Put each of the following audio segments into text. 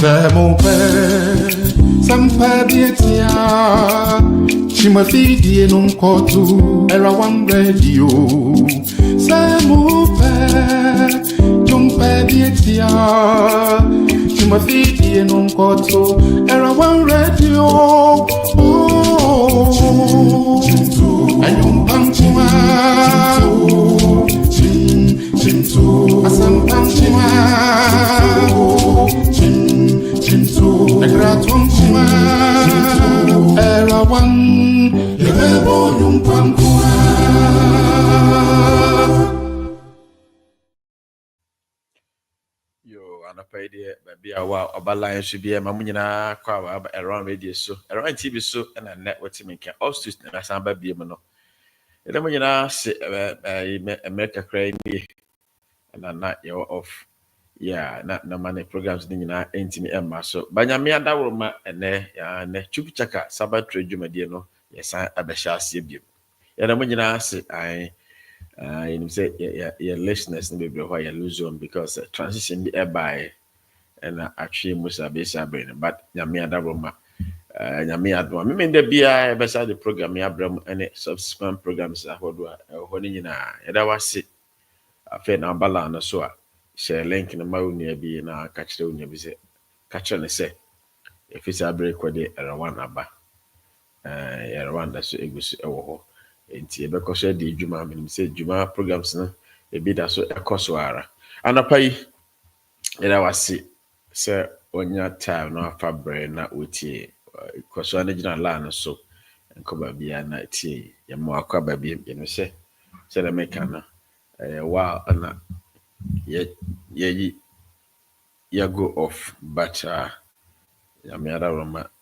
Samope, Sampa Dietia, Chimothy non Kotu, Era One Radio, Samope, Jumpa Dietia, Chimothy non Kotu, Era One Radio, oh, and you Pampuma, Asam Pampuma. The Gratum Era One, the Rebel Pampua. Yo, and a pay there, baby. Our Lion should be a Mamina Kawa around radio so, around TV so, and a network team can also stand as I'm baby. And then when you say America crazy, and I'm not your off. Yeah, not no money programs in na entimi emma so banyame adawroma ene ya ne chupichaka Sabbath trade dwumade no yesan abehya ase biem ya na monyina ase ai you say your listeners no be ho ya lose on because transition be by and actually musa be brain but nyame adawroma nyame adwa me nda bia besa the program ya bram ene subsequent programs ahodo ho ni nyina ya da wase afa na bala na so a share link na mawunia bi na kachire unia bi se kachire ne se efisa break wede erawan aba erawan da so egusu ewo ho enti ebekọ share di djuma menim se djuma programs na ebi da so ekoso ara anapa yi era wase se onya time na afa bre na otie koso na gina la na so enkoba bia na tie ya mo akwa bia no se le meka na wow na yeah go off but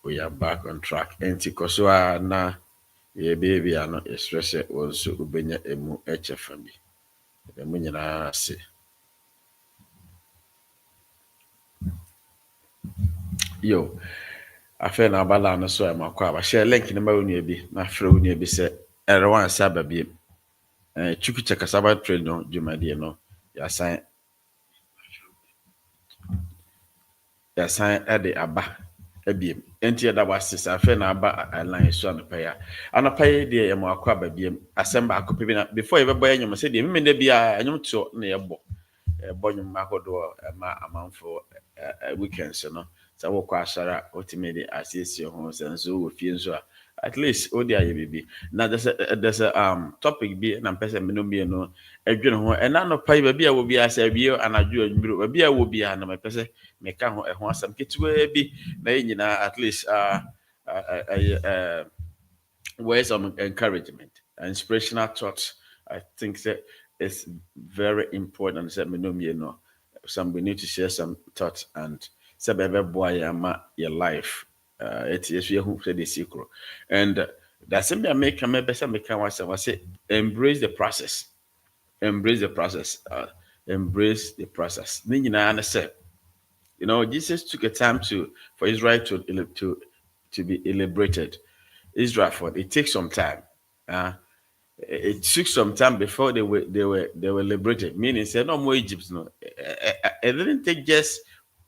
we are back on track enti koso na ye baby ano stress also ubenya emu hfambi emu nyina se yo afa na bala no so amakwa ba share link na mawunia bi na frɛ wunia bi se erawan saba bi chukichaka Sabbath trade no dwumade no ya sign ade aba abiem enti ya da wasisa fe na aba align so anapaya de ya akwa babiem asemba akope na before you boy anyom se de me na bia anyom to na ye bo nyom akodo ma amanfo weekends no sa wo kwa ashara ultimately asesi ho senso wo fie nso at least odi aye bibi na there's a topic bi na person me no bi no adwene ho na no pai ba bia wo bia sa bia anadwo anwiro ba bia wo bia na me pese me ka ho ho asam ketewa bi na nyina at least words of encouragement inspirational thoughts. I think that it's very important that me no me no we need to share some thoughts and say bebe boy ama your life it is who say the secret and that's something I make me better make I say embrace the process embrace the process ni nyina na say you know Jesus took a time for Israel to be liberated. Israel for it takes some time it took some time before they were liberated, meaning say no more Egypt no it didn't take just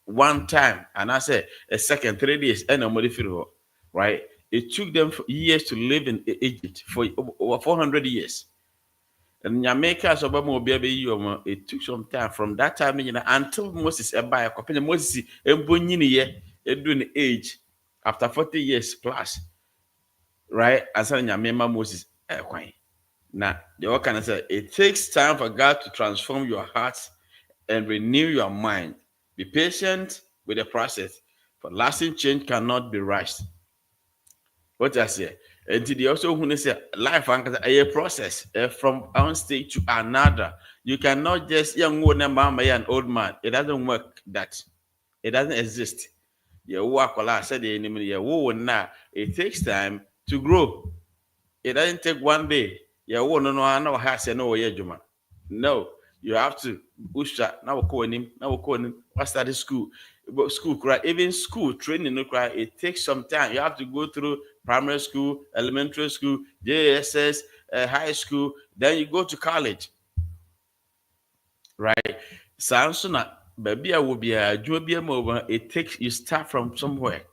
one time and I say a second 3 days and nobody feel right. It took them years to live in Egypt for over 400 years. And Jamaica so it took some time from that time until Moses Moses doing age after 40 years plus, right? As Moses now the can say it takes time for God to transform your heart and renew your mind. Be patient with the process, for lasting change cannot be rushed. What I say, and they also who say life and a process from one stage to another. You cannot just young woman, an old man. It doesn't work. That it doesn't exist. You work a lot. Said the enemy. Now it takes time to grow. It doesn't take one day. You no has no juma. No, you have to usha now calling him now calling him. What started school? But school cry even school training no cry. It takes some time. You have to go through primary school, elementary school, JSS, high school. Then you go to college, right? Samsung baby I will be a job over. It takes you start from somewhere.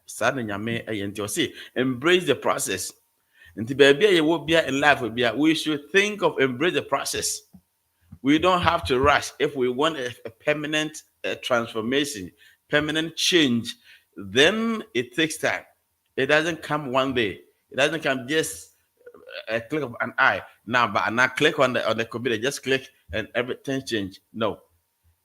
Start in your main see, embrace the process. And the baby you will be in life will be we should think of embrace the process. We don't have to rush if we want a permanent transformation, permanent change. Then it takes time. It doesn't come one day. It doesn't come just a click of an eye. Now, but now click on the computer, just click and everything change. No,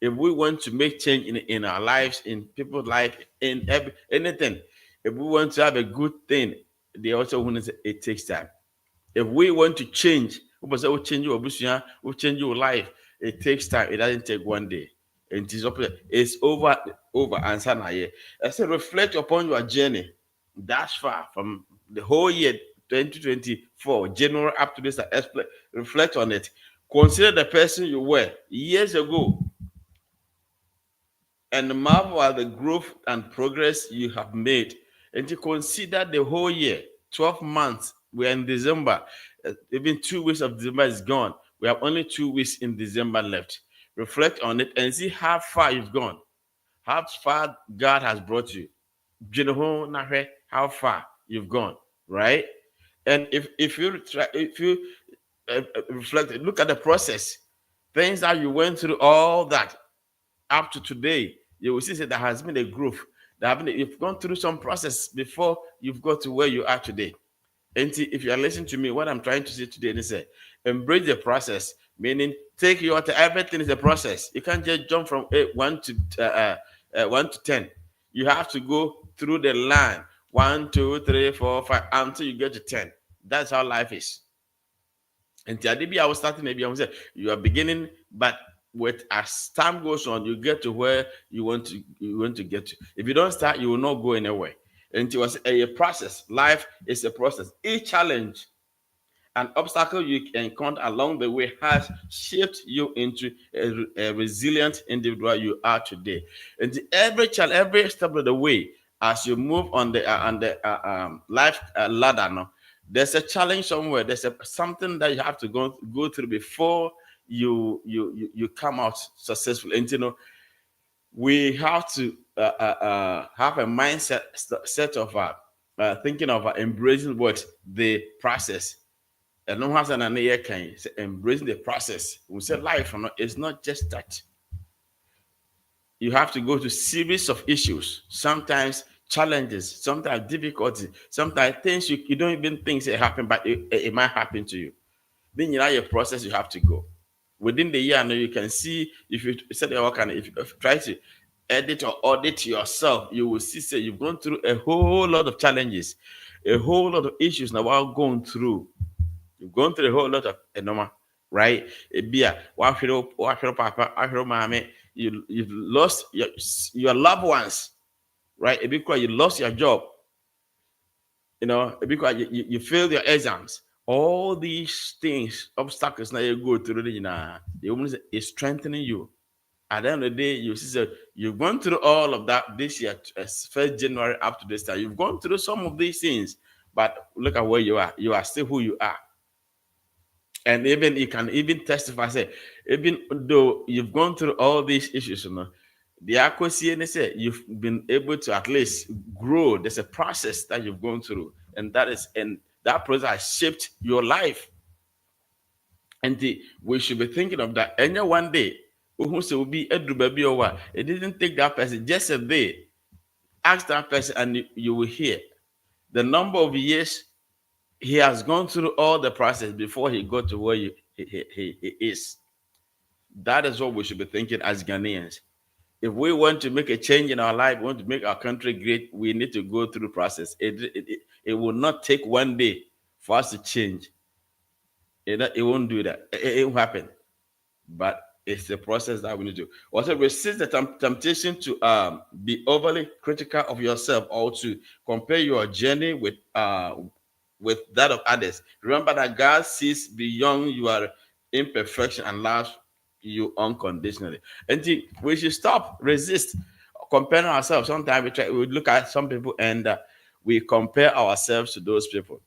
if we want to make change in our lives, in people's life, in anything, if we want to have a good thing, they also want to say it takes time. If we want to change, we change your business, we change your life. It takes time. It doesn't take one day. And it's over answer now. Yeah. I said reflect upon your journey. That's far from the whole year 2024, January up to this. Reflect on it. Consider the person you were years ago and marvel at the growth and progress you have made. And to consider the whole year, 12 months, we're in December. Even 2 weeks of December is gone. We have only 2 weeks in December left. Reflect on it and see how far you've gone, how far God has brought you. How far you've gone, right? And if you reflect, look at the process, things that you went through, all that up to today, you will see that there has been a growth. You've gone through some process before you've got to where you are today. And if you are listening to me, what I'm trying to say today is embrace the process, meaning take your time. Everything is a process. You can't just jump from 1 to 10. You have to go through the line 1, 2, 3, 4, 5 until you get to 10. That's how life is. And maybe I was starting, maybe I was saying you are beginning, but with as time goes on, you get to where you want to get to. If you don't start, you will not go anywhere. And it was a process. Life is a process. Each challenge an obstacle you encounter along the way has shaped you into a resilient individual you are today. And every challenge, every step of the way, as you move on the life ladder, no, there's a challenge somewhere. There's something that you have to go through before you come out successful. And we have to have a mindset set of thinking of embracing what the process. And no has an year can embracing the process. We say life, it's not just that. You have to go to series of issues, sometimes challenges, sometimes difficulties, sometimes things you don't even think it happen, but it might happen to you. Then you know your process you have to go. Within the year, now you can see if you set your work and if you try to edit or audit yourself, you will see say you've gone through a whole lot of challenges, a whole lot of issues now while going through. You've gone through a whole lot of normal, right? A beer, papa, mommy, you've lost your loved ones, right? Because you lost your job, because you failed your exams. All these things, obstacles now you go through, the woman is strengthening you. At the end of the day, you see that you've gone through all of that this year, 1st January up to this time. You've gone through some of these things, but look at where you are. You are still who you are. And even you can even testify, say, even though you've gone through all these issues, the accuracy and say you've been able to at least grow. There's a process that you've gone through, and that process has shaped your life. And we should be thinking of that. And one day, who say will be a baby or what? It didn't take that person just a day. Ask that person, and you will hear the number of years he has gone through all the process before he got to where he is. That is what we should be thinking as Ghanaians. If we want to make a change in our life, we want to make our country great, we need to go through the process. It will not take one day for us to change. It won't do that. It won't happen. But it's the process that we need to also resist the temptation to be overly critical of yourself or to compare your journey with that of others. Remember that God sees beyond your imperfection and loves you unconditionally. And we should stop, resist comparing ourselves. Sometimes we look at some people and we compare ourselves to those people,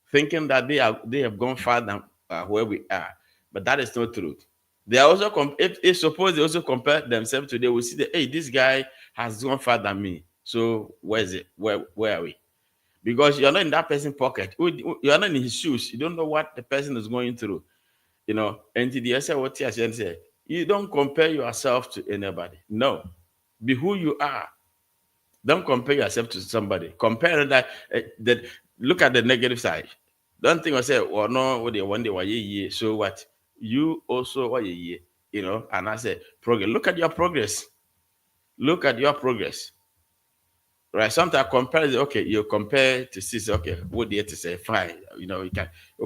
thinking that they have gone farther than where we are. But that is not truth. They are also if suppose they also compare themselves to, they will see that, hey, this guy has gone further than me. So where is it? Where are we? Because you're not in that person's pocket. You are not in his shoes. You don't know what the person is going through. And the essay what he say, you don't compare yourself to anybody. No. Be who you are. Don't compare yourself to somebody. Compare that look at the negative side. Don't think or say, oh no, what they one day why ye. So what? You also what ye, and I say progress. Look at your progress. Look at your progress. Right. Sometimes compare, okay, you compare to see, okay, what they to say, fine. You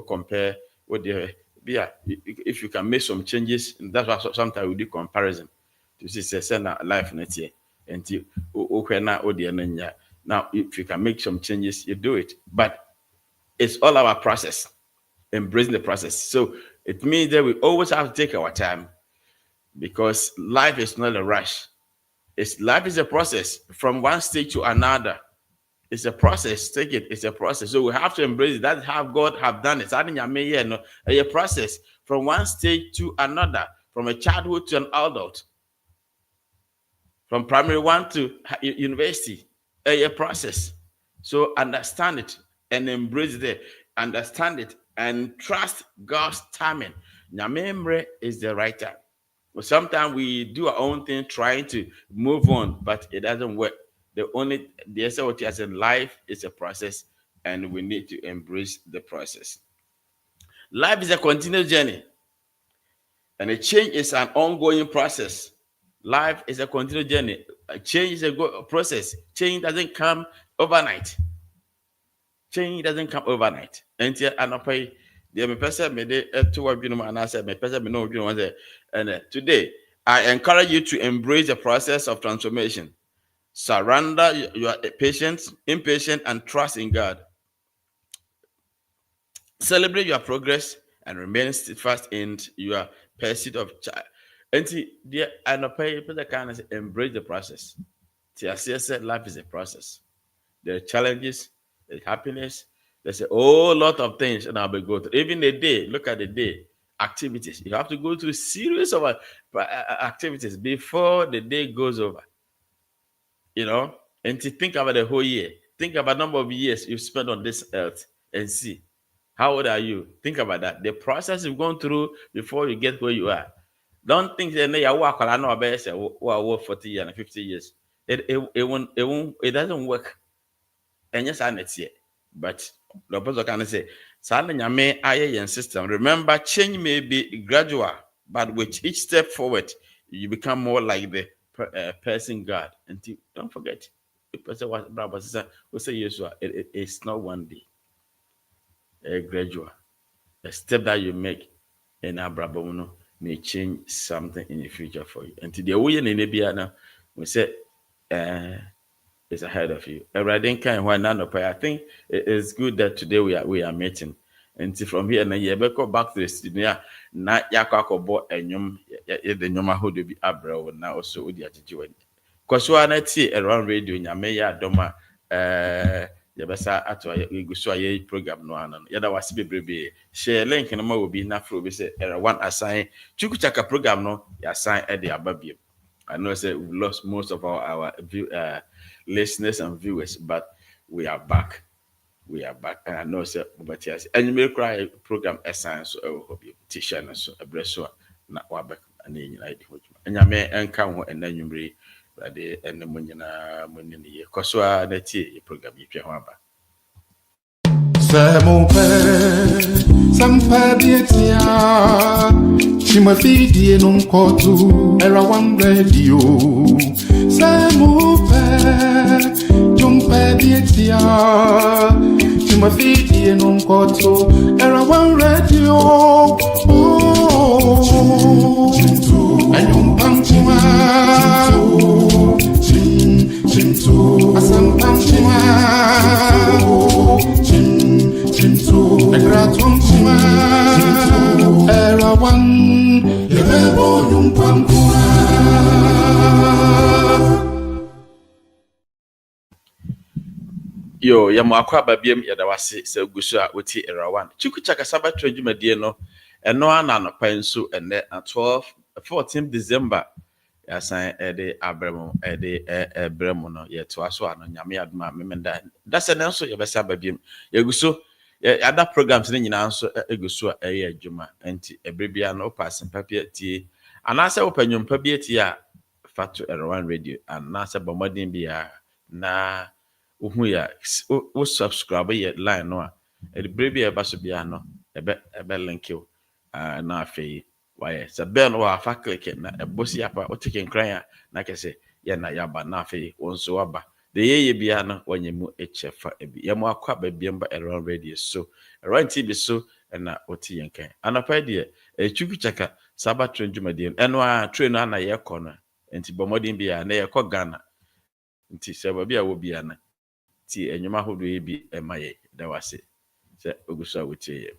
compare what they, yeah, if you can make some changes, and that's why sometimes we do comparison to see, say, send life next year. And you, okay, now, if you can make some changes, you do it. But it's all our process, embracing the process. So it means that we always have to take our time because life is not a rush. Life is a process from one stage to another. It's a process. Take it. It's a process. So we have to embrace it. That's how God have done it. A process from one stage to another, from a childhood to an adult, from primary one to university. A process. So understand it and embrace it. Understand it and trust God's timing. Nyamemre is the right time. But sometimes we do our own thing trying to move on, but it doesn't work. The essence what as in life is a process, and we need to embrace the process. Life is a continuous journey, and a change is an ongoing process. Life is a continuous journey. A change is a process. Change doesn't come overnight. Change doesn't come overnight. And the person made it to what and I said, my person know and today I encourage you to embrace the process of transformation. Surrender your patience, impatience, and trust in God. Celebrate your progress and remain steadfast in your pursuit of child. And the kind of embrace the process. Said life is a process. There are challenges, there's happiness, there's a whole lot of things and I'll be go through. Even the day, look at the day, activities. You have to go through a series of activities before the day goes over. And to think about the whole year. Think about number of years you've spent on this earth and see how old are you. Think about that. The process you've gone through before you get where you are. Don't think that you work I know about 40 years and 50 years. It doesn't work. And yes, I next year. But the person can say, Nyame aye system. Remember, change may be gradual, but with each step forward, you become more like the person God. And don't forget, the person was say yes, it's not one day. A gradual, a step that you make in Abrabono may change something in the future for you. And today we in Nebia we say is ahead of you. I think it is good that today we are meeting. And from here, na yɛbɛkɔ back to the studio na yɛakɔ akɔbɔ ɛnwom yɛde nnwom ahodoɔ bi abrɛ wo na ɔso wode agyegye w'ani. Kɔ so a na tie around radio nyame yɛ adɔm a yɛbɛsa ato yɛgu so a yɛyi program no ano no. Yɛda wase bebrebe. Share link no ma obi na afro bi sɛ era one assign Chukwuchaka program no yɛassign ɛde aba bio. I know say we've lost most of our listeners and viewers, but we are back. We are back. And I know say but yes, and you may cry program essence so hope you t-shirt so a breso na wa back and then and ya me enka ho and then you bring ready and the munyina munini koswa na tie program yi hwe ho aba. Sampadiatia Chimafidi non kotu era one radio Samupe Jumpadiatia Chimafidi non kotu era one radio Oh and you pantima Chintu Asam pantima Era one, Yebo Yumpankuna. Yamo akwa babiem yada wase se gusu a woti era one. Chukwuchaka Sabbath dwumadie no and no one no penso and then 14th December. Yasan ede abremo ede ebremo no ye to aso ano nyame aduma memenda that's an also ye besa babiem yeguso other programs ni nyina nso eguso eye adwuma enti ebrebia no pass papia tie anase opanyom pa bi tie a fatu Erwan Radio anase bomodin bia na uhu ya o subscribe ye line no a ebrebia baso bia no ebe link you na afei why so ben wa fa click na ebosi apa o chicken cry na kese ya na yaba na afi wonso aba de ye bia na wanyemu echefa ebi ye mo akwa ba biamba Around Radio so Around TV so na oti yenkan anapa de echuku chaka Sabbath train jumadien eno a train na ye kɔ no enti bomodin bia na ye kɔ Ghana enti se ba bia wo bia na ti enyuma hodo ye bi emaye da wase se ogusa wotie ye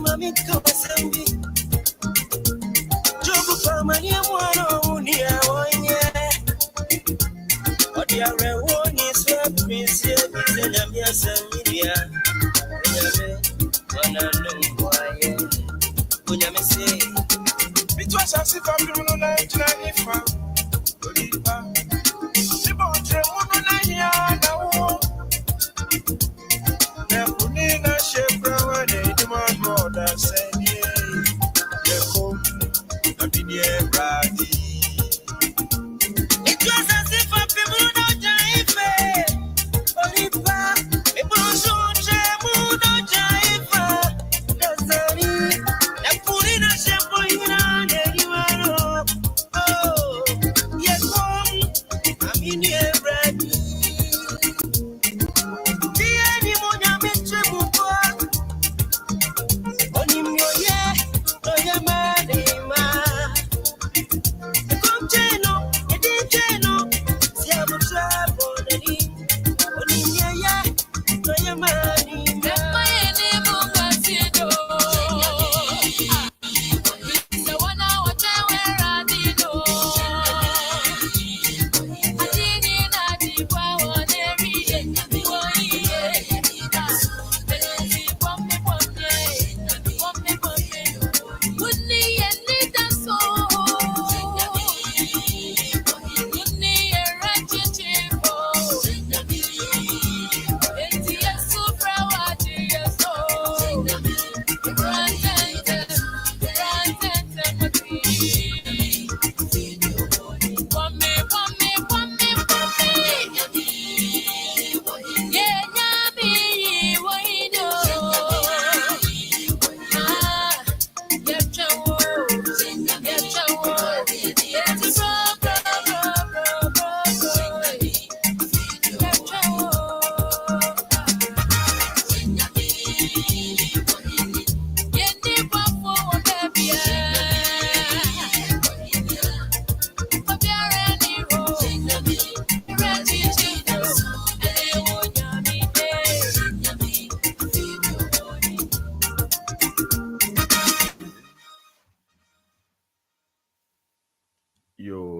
mami kawasambi jobu pamani mwana unia onye odia rewoni swapisi bizenya miasamilia nyabe wana ndongwaye kunyamese bitwa sasi famulu na janifa olipa sibotre munu na hiya na wo na kunina shepra wane demand more than say yeko na bidie bradi it was as if a people don't jive olipa people should jemu don't jive nazari na kunina shepra ina neliwano oh yeko na bidie bradi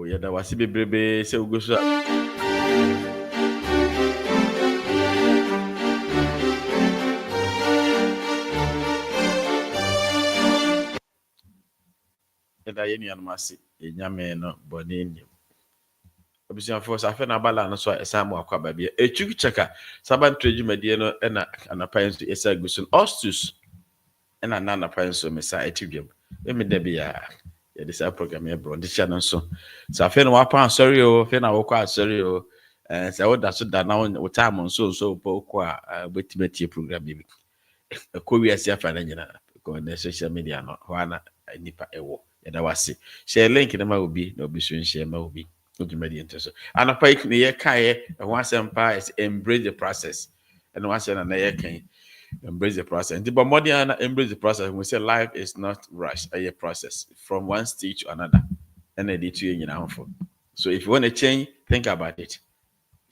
Yada wasi bebrebe se ugoso yada yeni anmasi enyame no bonini obisia for safe na bala no so esamu akwa babia echuku cheka saban trejumedie no na anapanso esa gusun ostus na anapanso mesa etibiem emede bia yede sa program e bro de channel so safe no wapa sorry o fe na wokwa sorry o se woda so da na wo time so po kwa betimeti program bi ko wi asia fa na nyina ko na social media no wana nipa ewo yada wase share link na ma obi na obi so share ma obi ojumadi ento so anapa ikne ye kae ho asempa is embrace the process and once na ye kan embrace the process. The modern embrace the process. We say life is not rush, a process from one stage to another. And they do you know. So if you want to change, think about it.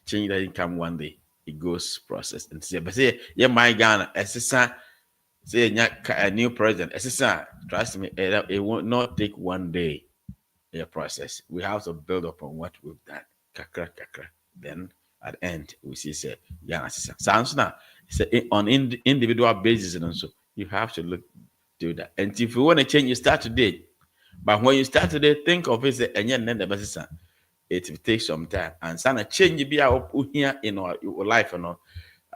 Change doesn't come one day. It goes process. And say, but say, yeah, my Ghana, say a new president. Trust me, it will not take one day. A process. We have to build upon what we've done. Kakra. Then at the end, we see say, yeah, sounds now. On individual basis, and so you have to do that. And if you want to change, you start today. But when you start today, think of it and it will take some time. And some change be out here in our life, you know.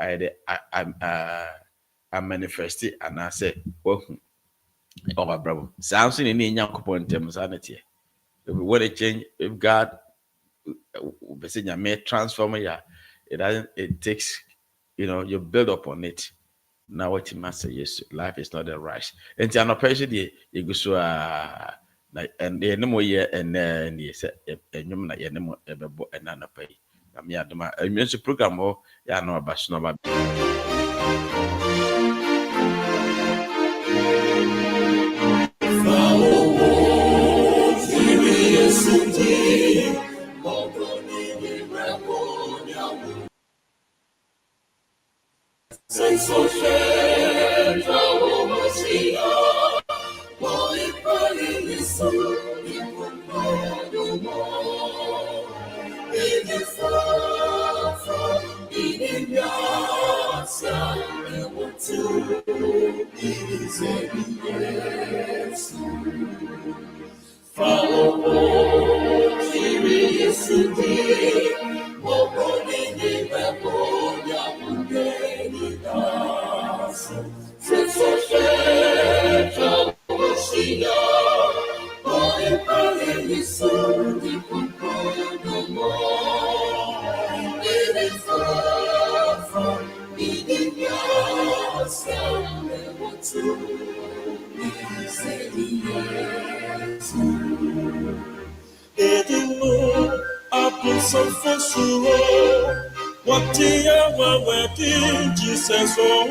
I manifest it and I say, well, oh my brother, sounds in any young couple in terms of sanity. If we want to change, if God may transform it takes, you build upon it. Now what you must say, yes, life is not a rush. And to an operation, you go so and the no more year and then you say and you no more ever bought another pay. I mean, a music program or yeah, no about snow. Say so share, Jesus, oh,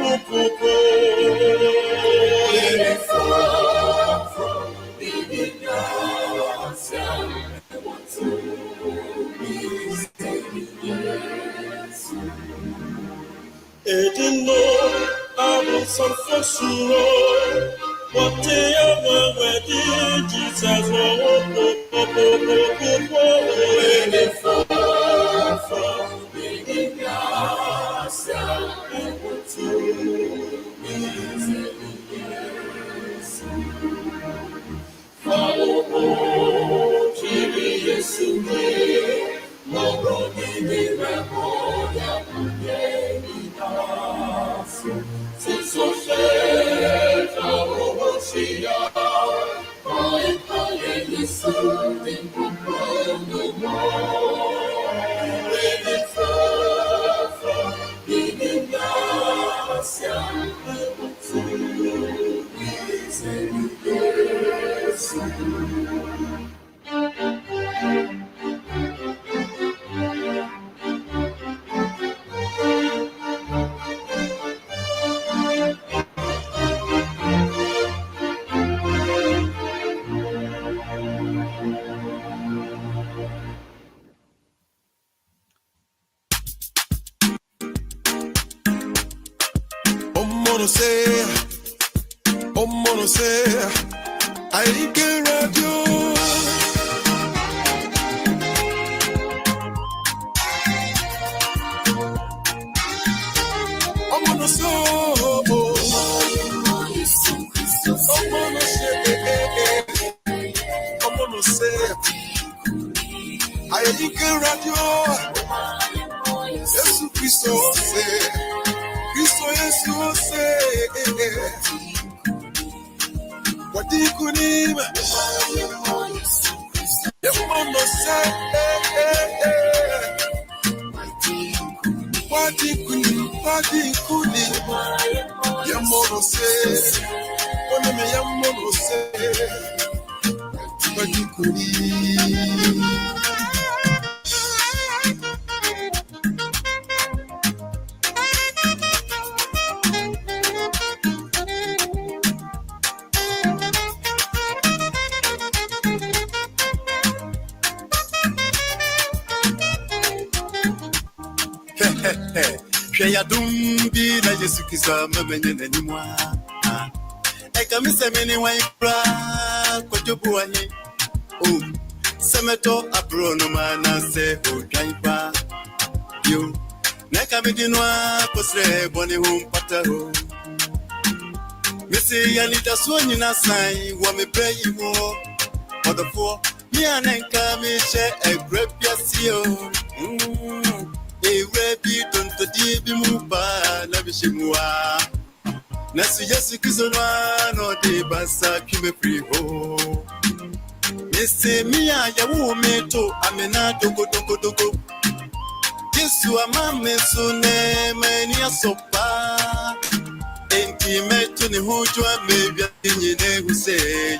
Semeto abronoma na se ojaipa yo neka midinwa kosre boni humpata ho misi yanita suoni na sai wa me breyi ho odofo mi anenka mi she egrepia sio e rebi tonto di bi mu ba na bishimwa na su yesu kizonwa no de basa kime free ho. Missy Mia Yawu Amena Dogo. Yesu amame sune menia sopa. Enti metu ni hujwa mebya nyine huse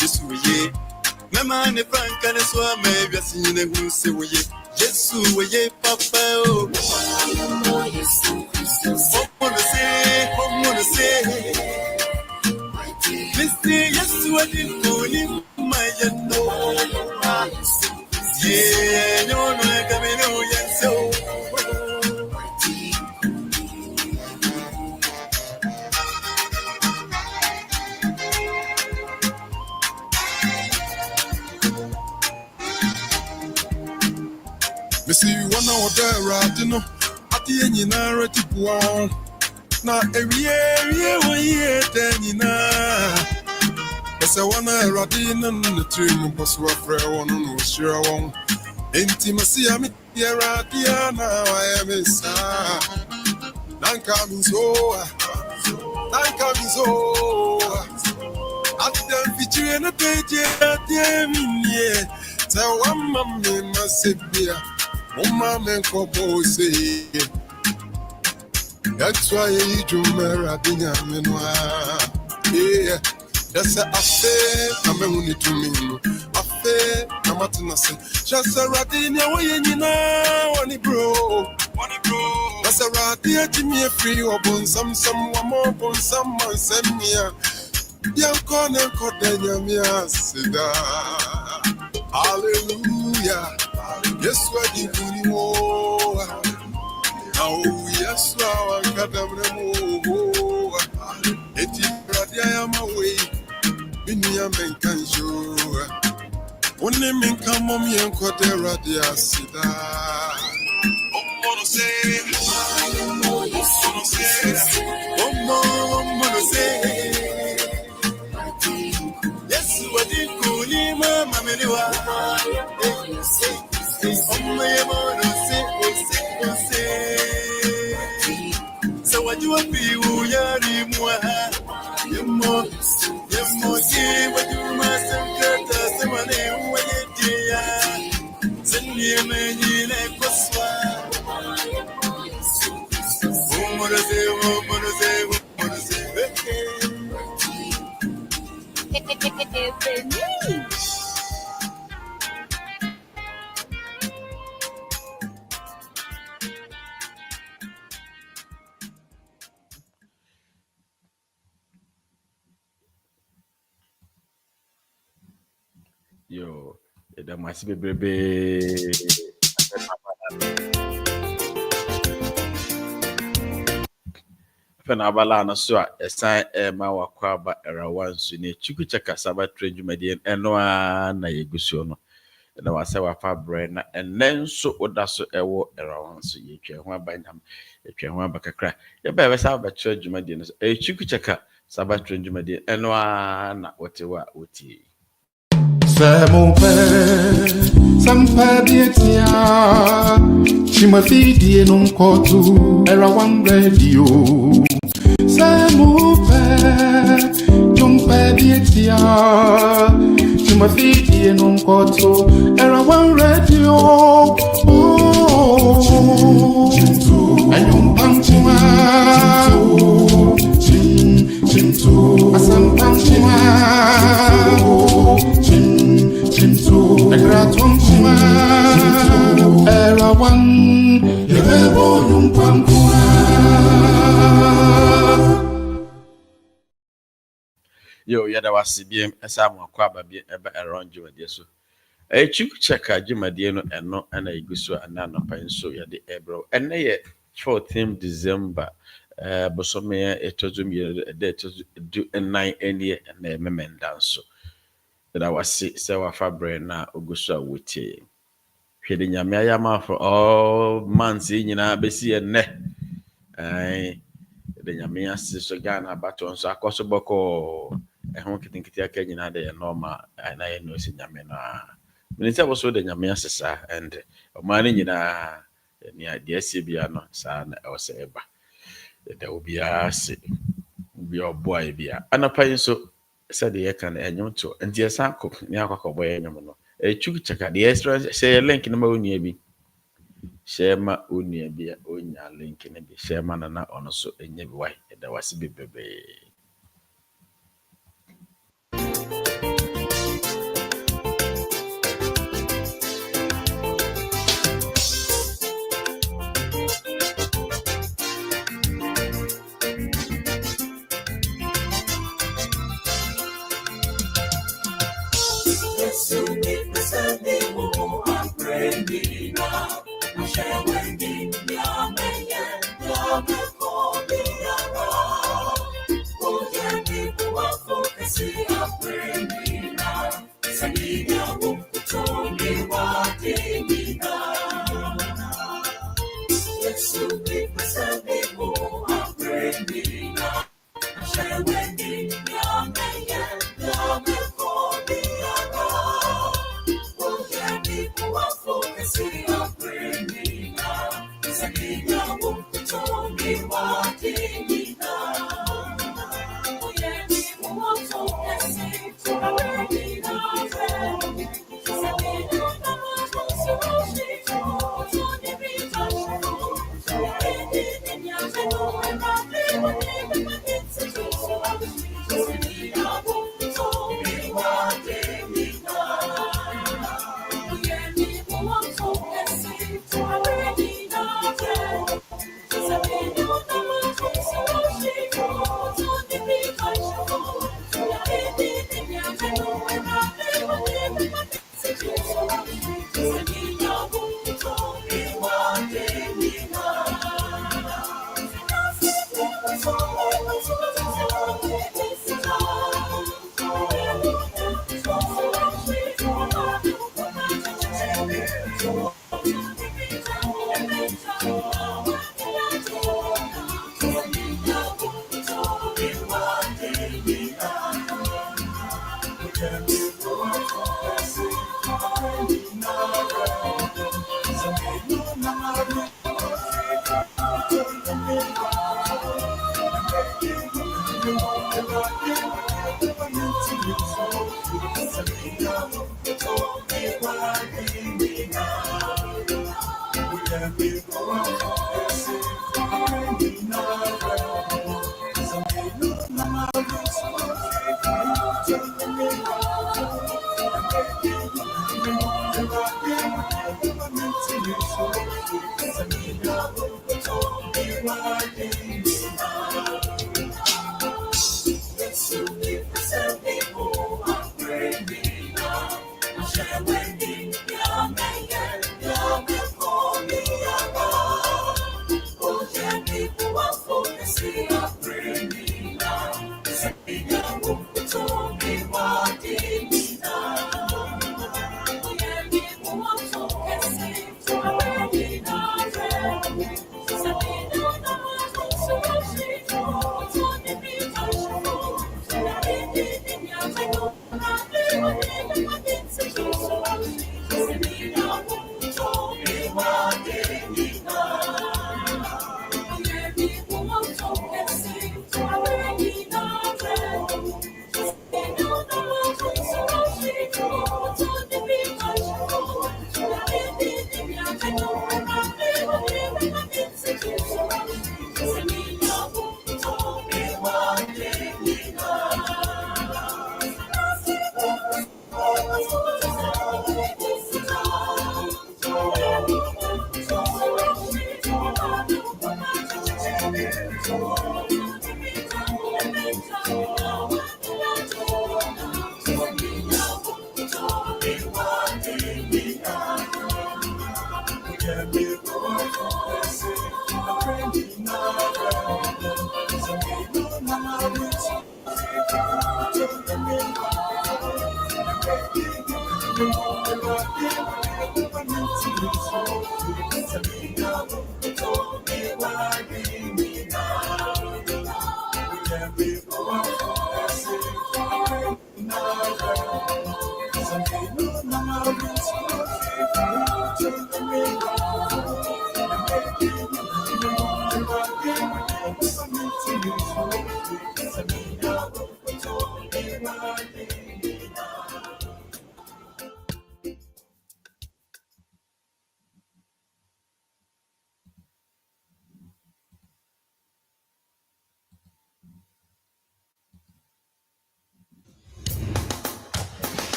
Yesu ye. Mema ne franka ne so mebya nyine huse ye. Yesu ye papa o. Omo se. Missy Yesu adikuni Mayano, yeah, no, Camino, yes, so. Missy, you wanna order, you know, at the end, you know, to go on. Now, every year, Ese wana radina n'trim bosu afre wonu no shira won. Intimacy ami radia na wa emisa. Nanka mizo. Adam feature na page adia minye. Te wa mamme masebia. Mama men ko bose. That's why you do meradinya menwa. Yeah. That's a affair, I'm a money to me. Affair, I'm at nothing. Just a radina, way in you bro. That's a radia, give me a free or bone, someone more bone, someone send me a young corner, Cordania, Seda. Hallelujah. Yes, what you do. Oh, yes, I got them. It's radia, I'm away. Binia men can show. Only men come on me and Cordera de Acida. Yes, what you call him, Mamma. So what you want be who you are. What you must have got some money when you send me a man in a Coswa. Yo, the massive baby. Fenabala na so a sign ma wakwa ba era wansu ne chuku chaka Sabbath dwumadie eno na yegusuo no na wasa wafa bre na enen so oda so ewo era wansu yetwe ho abanyam yetwe ho abakakra ye ba be Sabbath dwumadie no chuku chaka Sabbath dwumadie eno na wotewa woti C'est mon père, ça me fait bien tiens. Tu me fais dire non kotu, era one radio. C'est mon père, tu me fais bien tiens. Tu me fais dire non kotu, era one radio. Oh, ayum pamchima, chintu, asam pamchima. The gratum kuma era one yebo numpamkuma. Yo yada wasibiem esa mo akwa ba bi eba around dwumadie so chuku chaka dwumadie no eno na igusu ana no pan so yade ebro ene ye 14 December bosome etozum ye de etozu 9 enie na ememenda so that was se wafa bre na ogusu a wotie hwede nyame ayama for all months nyina besi enne ai de nyame ase so Ghana baton so akoso boko ehon kitinkiti aka nyina de normal na ye no se nyame na minisa bo so de nyame ase sa and omani nyina ni ade ase bia no sa na o se eba de obi ase bi oboy bia anapai so said the can and to and yes, I cook near Cockaway. A chuku chaka the extra say a link in my own yebi. Share my own year beer, own ya link in a be share man and on so in your way. There was a baby.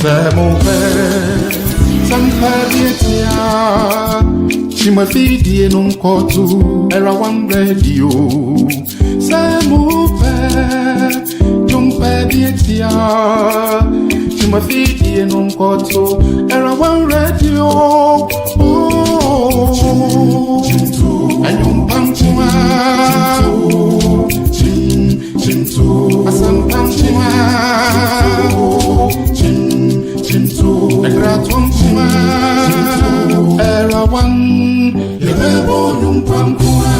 C'est mon père, ça me fait bien. She me feed you non kotu, era one radio. C'est mon père, tu me fais bien. She me feed you non kotu, era one radio. Oh, ayum pamchuma, chintu, asam pamchuma. Egratwamkuma, Erawan, Lebebo Yumpamkuma.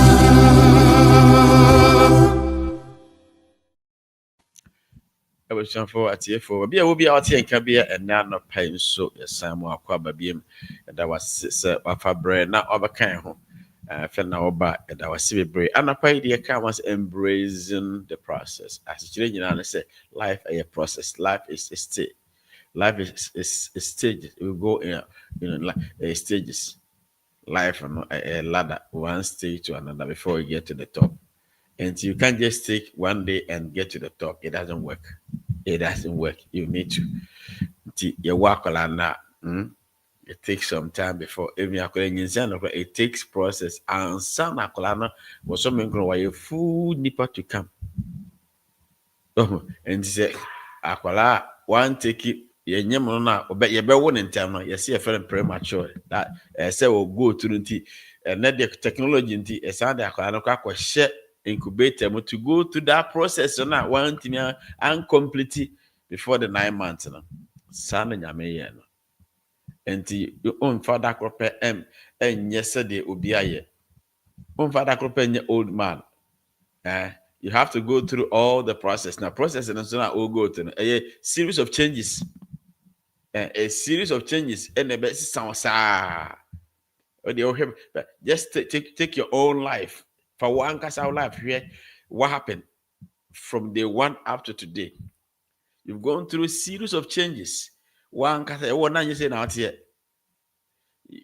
I was trying for a tear for be a will be out here and can be a nan of pain so yes, Sam or Quababium, and that was Wafa bread, not over kind home. Fell now back, and I was civil bread, and I paid the account was embracing the process. As you know, I say, life is a process, life is a state. Life is stages. We go in stages. Life on a ladder, one stage to another before you get to the top. And you can't just take one day and get to the top. It doesn't work. It doesn't work. You need to. You work on that. It takes some time before even it takes process. And some was something why you full nipper to come. And say, Akwala, one take it. Yenye mo na yebe wo ne ntem no yesi ye fere premature that say will go to nti net the technology nti sound akwa no kwa hye incubator mo to go to that process na one thing incomplete before the 9 months no sana nyame ye no enti on father crop enye se de obi aye Father old man. You have to go through all the process. Now, process is not all go to a series of changes. A series of changes. And the best sounds just take your own life. For one cast our life here, what happened from day one up to today? You've gone through a series of changes. One cast one you say out here.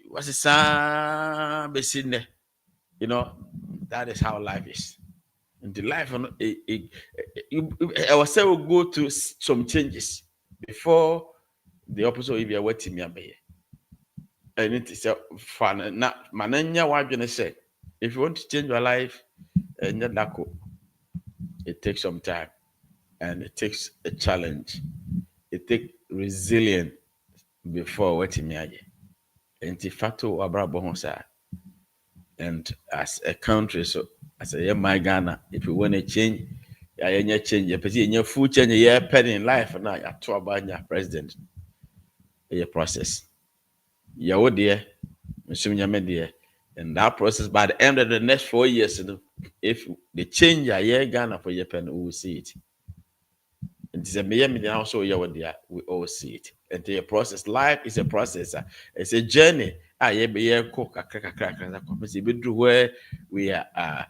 What's the sound? That is how life is. In the life, I was say we'll go through some changes before the opposite of your waiting me. And it is a fun. Not mananya what you say. If you want to change your life, it takes some time and it takes a challenge. It takes resilience before waiting me. And the fact of Abraham, and as a country, so as a my Ghana, if you want to change, you change. You full change. You penny in life now. You talk about your president. A process. You there, and that process by the end of the next 4 years, if the change a Ghana for your pen, we will see it. And it's a million also there, we all see it. And the process, life is a process. It's a journey. Where we are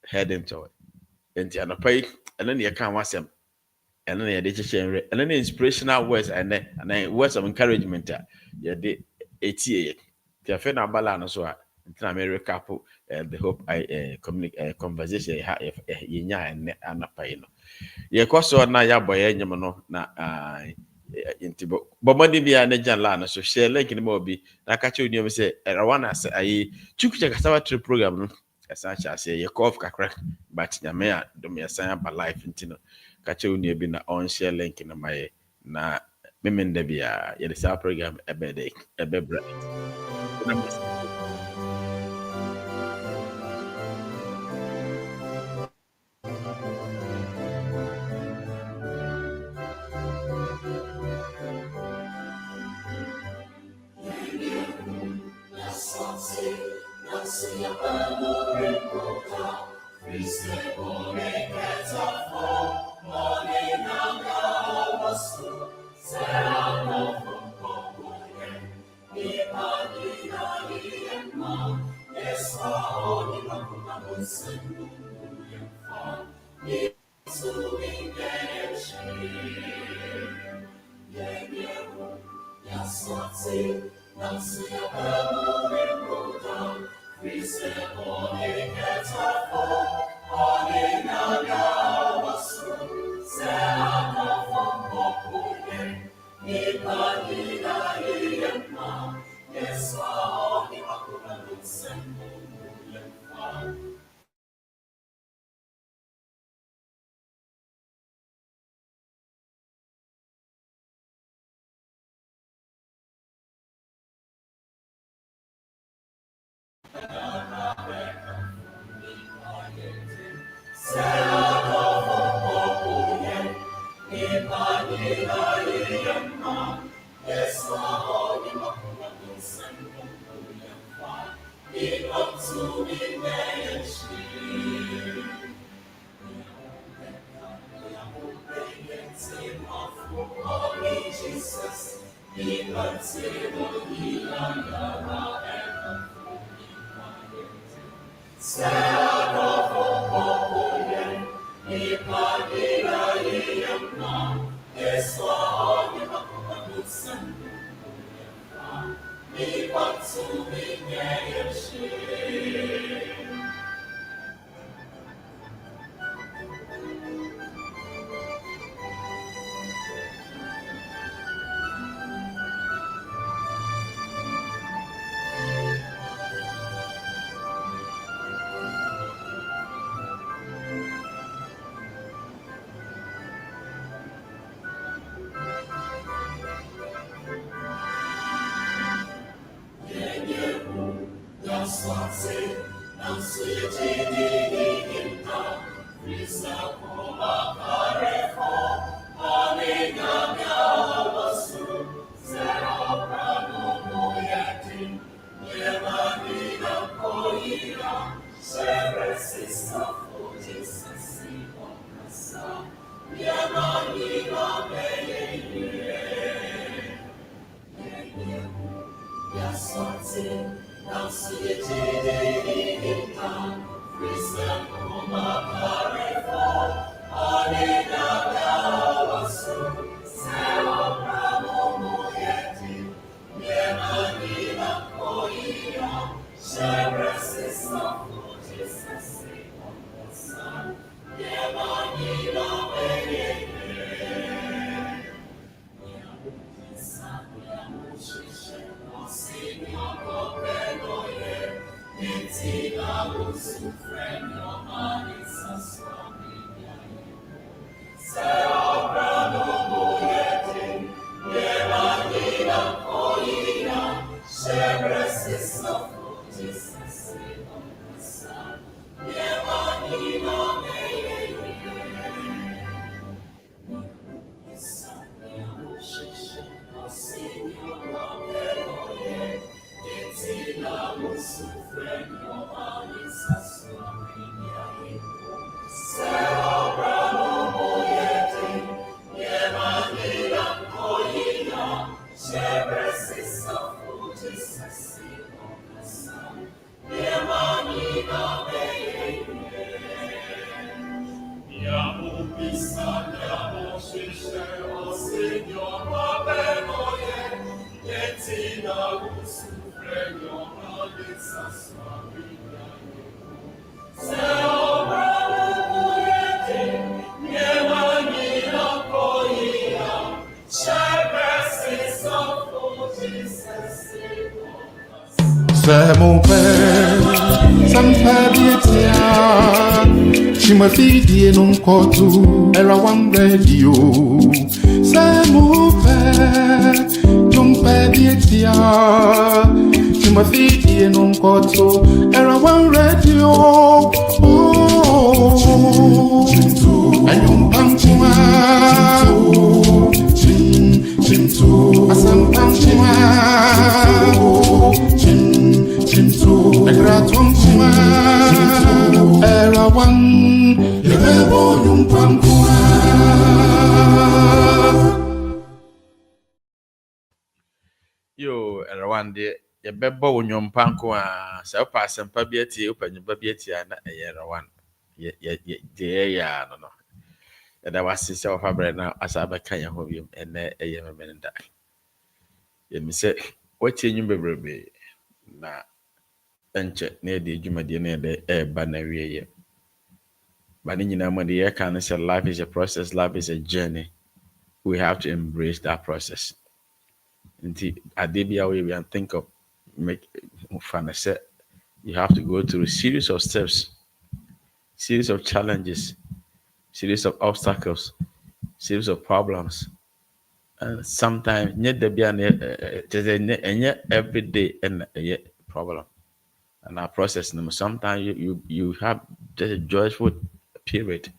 heading toward. And then you can't watch them. And then you share and then the inspirational words and then words of encouragement. Yeah, the 88. The affair of balance so in couple the hope I communicate conversation and anapayino. Yeah, so na ya boy no na intibo. But money be an agent lana so share link in mobi. Na catch you say Rawana say I chukucha cassava trip program no. As I say you cough kakra but nyamea do me assign by life intino. Catch you bi na on share link in my na memenda bia ya the program ebede ebebra. C'est mon père, ça me fait bien tiens. Tu me fais dire non kotu, era one radio. C'est mon père, tu me fais bien tiens. Tu me fais dire non kotu, era one radio. Oh, ayum pangwa, asam pangwa. Yo, Rwanda, your bebo when you're panko, so pass and pabiati, open your babiati, and a year one. Yeah, no. And I was sister of her now as I became a home and a young man die. You say, what you baby? Na enche near the Jumadi near the air banner. But in your money, I can say life is a process, life is a journey. We have to embrace that process. Until Adebia we and think of make fun. You have to go through a series of steps, series of challenges, series of obstacles, series of problems. And sometimes every day and a problem. And our process sometimes you have just a joyful period.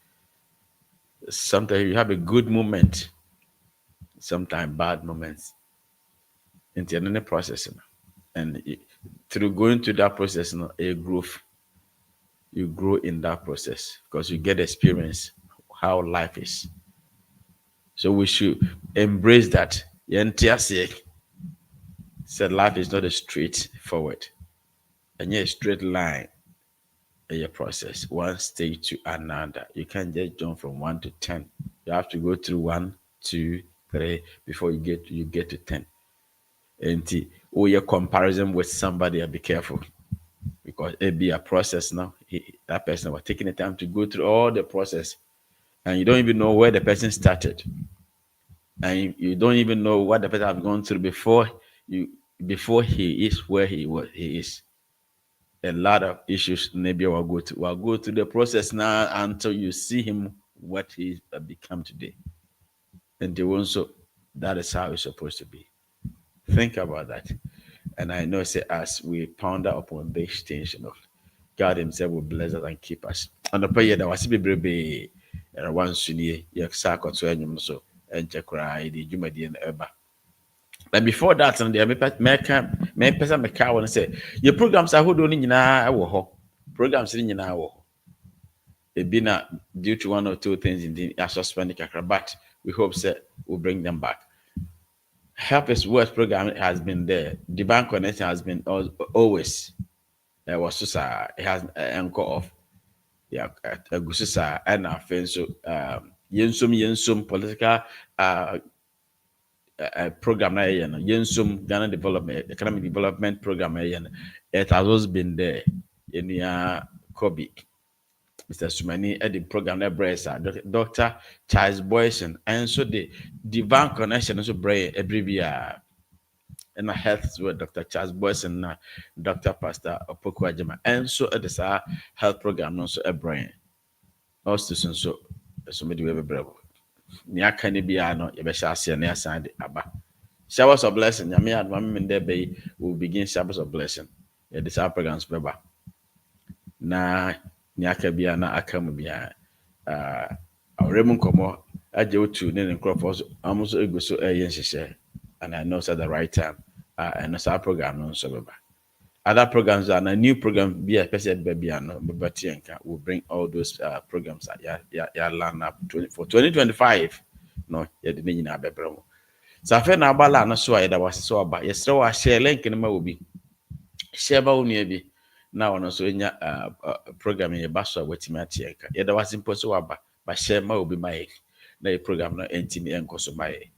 Sometimes you have a good moment, sometimes bad moments into the process. And through going through that process, you grow in that process because you get experience how life is. So we should embrace that. Said life is not a straight forward and yet a straight line in your process, one stage to another. You can't just jump from 1 to 10. You have to go through 1, 2, 3 before you get to 10. And your comparison with somebody, be careful because it be a process now. That person was taking the time to go through all the process, and you don't even know where the person started, and you don't even know what the person have gone through before he is where he is. A lot of issues maybe will go through the process now until you see him what he's become today. And also that is how it's supposed to be. Think about that. And I know say as we ponder upon this things, God himself will bless us and keep us. And the prayer that was be one sunny yaksa to anyum so and cry the jumadi and eba. But before that, and the person make want to say your programs are holding in our programs in our been due to one or two things in the suspended kakra, but we hope that we'll bring them back. Help Us Words program has been there. Divine Connection has been always. It has anchor of Gusisa and our friends. So Yensum political program Yensum Ghana Development Economic Development Program. It has always been there in Kobe. Mr. Sumani at the program that Dr. Charles Boyson, and so the Divine Connection also bring every year and health with Dr. Charles Boyson, Dr. Pastor Opoku Ajama, and so at the health program also a brain. Also, so somebody will be bravo. Nia can be no, you shall see an assigned Abba. Showers of blessing, Yami and 1 minute day will begin showers of blessing. Yeah, this our programs, Baba. Na Niaka bia na akam bia awremu komo aje otu ne nkrofo amuso eguso yenhyehyɛ, and I know it's at the right time and it's our program no so baba. Other programs are a new program be a person baby no baba will bring all those programs ya line up for 2025 no ya de nyina bebremo safe na abala na so ayeda wase so aba yesre wa share link ne ma obi share ba wonu bi na wono so nya program ye baso watimi atienka yeda wase mpo so aba ba share ma obi mai na program no entimi enkoso mai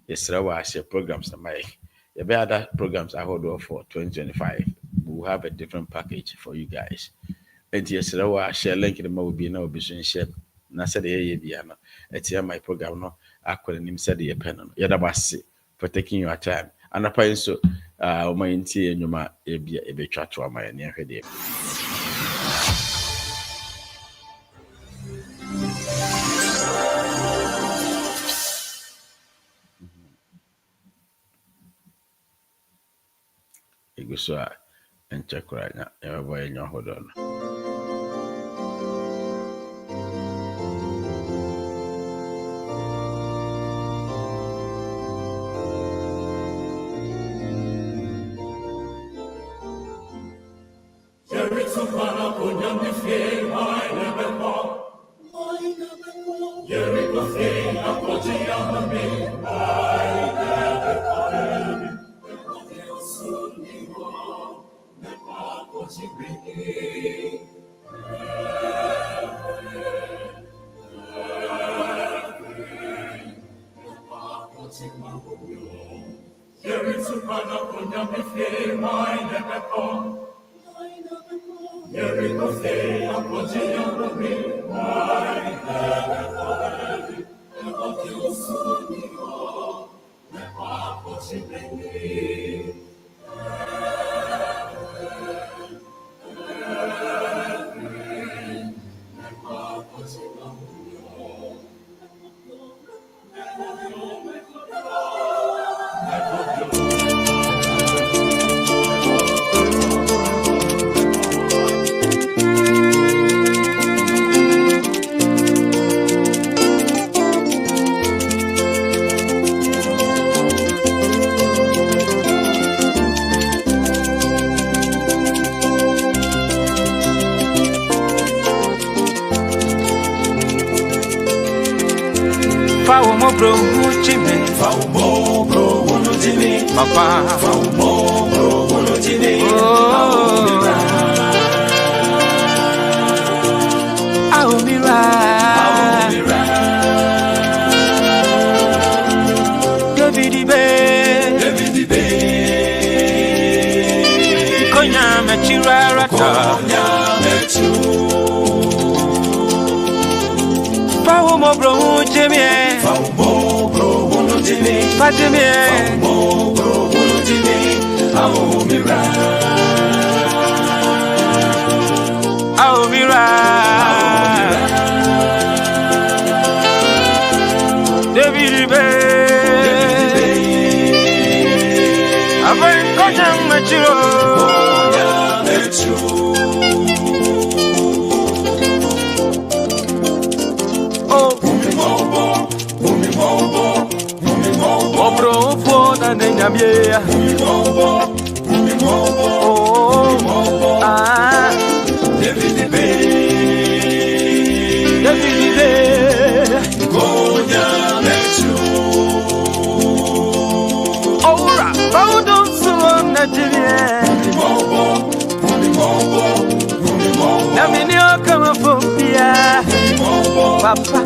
yesre wa share programs na mai. There be other programs I hold for 2025. We will have a different package for you guys. And yes, share link in the will be no business share. Na said the Biano. It's here my program. No, I couldn't even say the pen. Yadabasi for taking your time. And I so my inti and you be a chat to my near day. So and check right now. Everybody in your hold on. David Papa,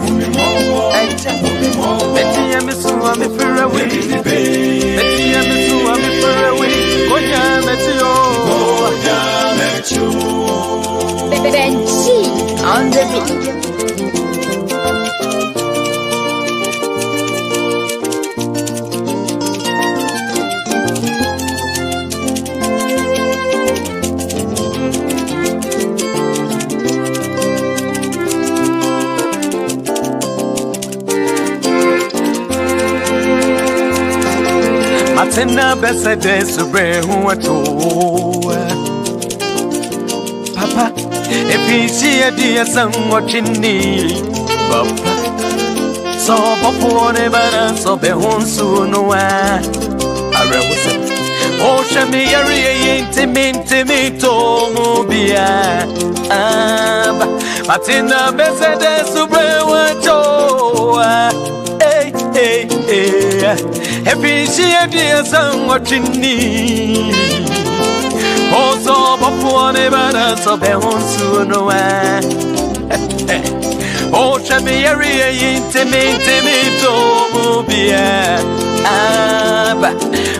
Betty and Miss Wami for a week. Betty and Miss Wami for a week. Konya Metio. Benji on the beat. Matena besa de sobre huato. Papa, if you see a dear son watching me, Papa, so before never so be home soon. I was oh, Shami, intimate me to Mobia. Matena besa de sobre huato. If you see a dear son watching me, also before never so be on soon. Oh, shall be a intimate me to Mobia.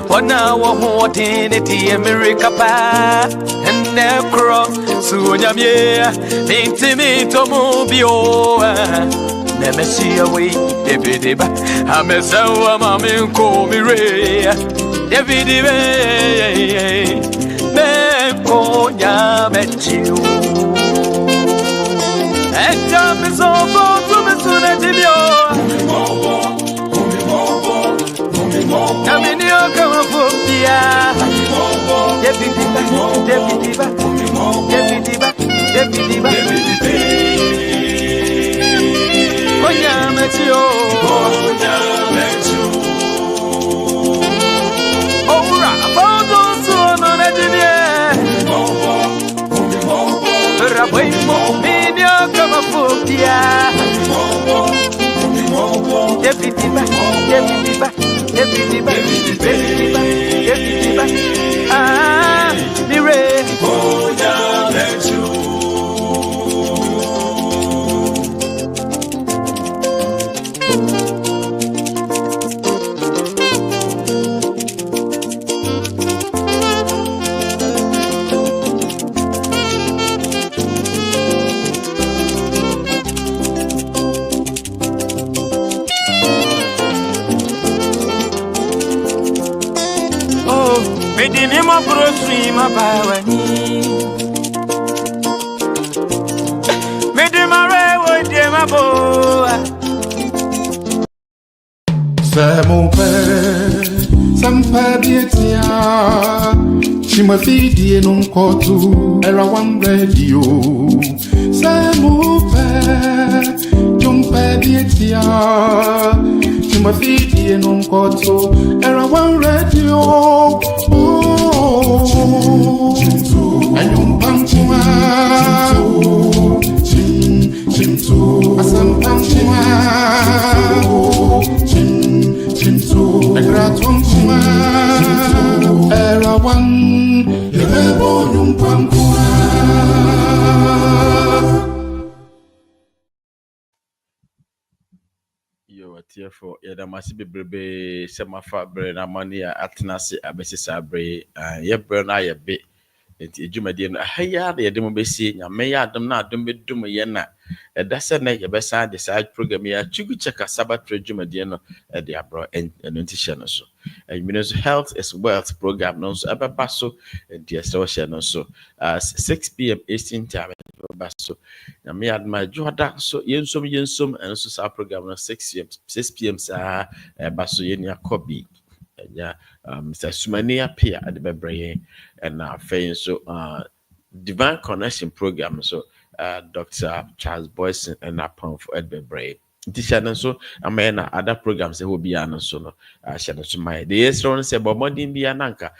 For now, what in it, America pa and their cross, soon I'm here, intimate to Mobio. Never see a way, David. I'm a sour mammy, call me Ray. David, Konya met you. And jump is over to me soon at you. I'm in your cover for Konya met you. C'est mon père, ça me fait bien tiens. Tu me fais dire non kotu, era one radio. C'est mon père, tu me fais bien tiens. Tu me fais dire non kotu, era one radio. Oh, ayum pamchuma, chimtu, asam pamchuma. Ekratumma era one yebo numpankwa yo atiefo yeda masi bebrebe semafa bre na mani atenase abesisa bre ye bre na ye be enti edwumadie no ahaya na yede mo besi nyame ya adom na adom bedum ye na eda se na ye besa de sa program ya chugu cheka Sabbath edwumadie no de abro eno nti no so minister health is wealth program no so ababa so enti eso hye no so 6 p.m. Eastern time ababa so nyame ya adom adwoda so yensom eno so sa program no 6 p.m. sa baso ye ni akobi yeah, Mr. Sumania Pia at the Bebre and so Divine Connection program. So Dr. Charles Boyson and Pump for Ed Bebre. This so I mean other programs that will be on so no Shannon to my the yes one say but more than be ananka.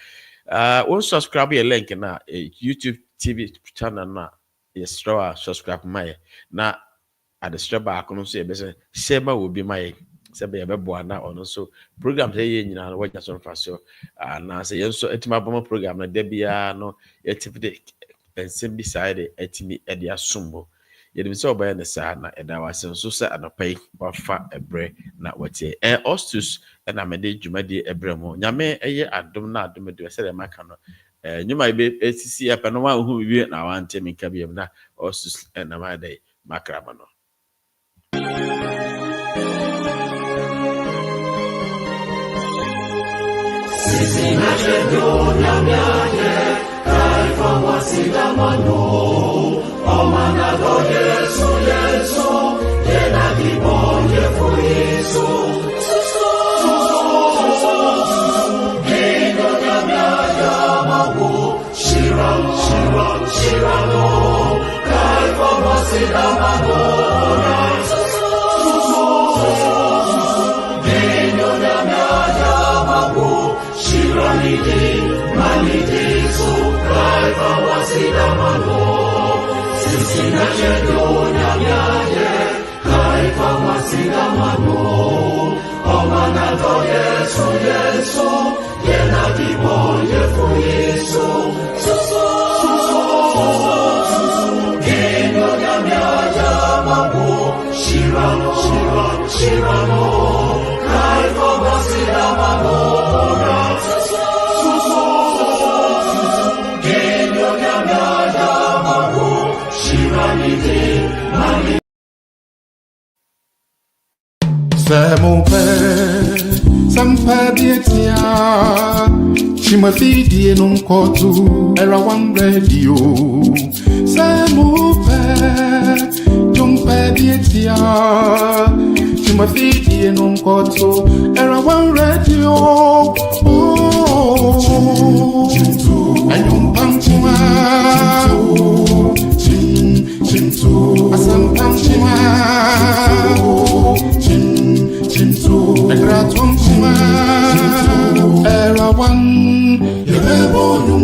One subscribe your link na YouTube TV channel na yes subscribe my na at the strap back on say Shema will be my sebe yebeboa na ono so program say nyina no wanya so mfa so na say yenso etima boma program na da bia no yetifide ensem bi side etimi e dia sombo Yɛde sɛ ɔbɛyɛ ne saa na ɛda wase nso sɛ anɔpa yi wafa ɛbrɛ na wɔtie Ostus ɛna mede dwumadi ɛbrɛ mu nyame ɛyɛ adom na adom de sɛ maka no nyuma ibe esisi apa no wa hu wie na wante minka biem na Ostus ɛna ma dai makrama no Sisi na shedo nyamiaje Kaifa wasigamano Omanago Yesu Yesu Yena kibonye fuisu Susu Gino nyamiaja mawu Shirano Kaifa wasigamano Susu Gino nyamiaja mawu Manidi sukai kawasida mano Sisi na shedo nyamiaje Kai kawasida mano Omanago Yesu Yesu Yena kibonye fuisu Susu Gino nyamiaja mabu Shirano Kai kawasida mano C'est mon père, ça me fait bien tiens. Tu me fais dire non kotu, era one radio. C'est mon père, tu me fais bien tiens. Tu me fais dire non kotu, era one radio. Oh, ayum pamchuma, chintu, asam pamchuma. Era one, you never know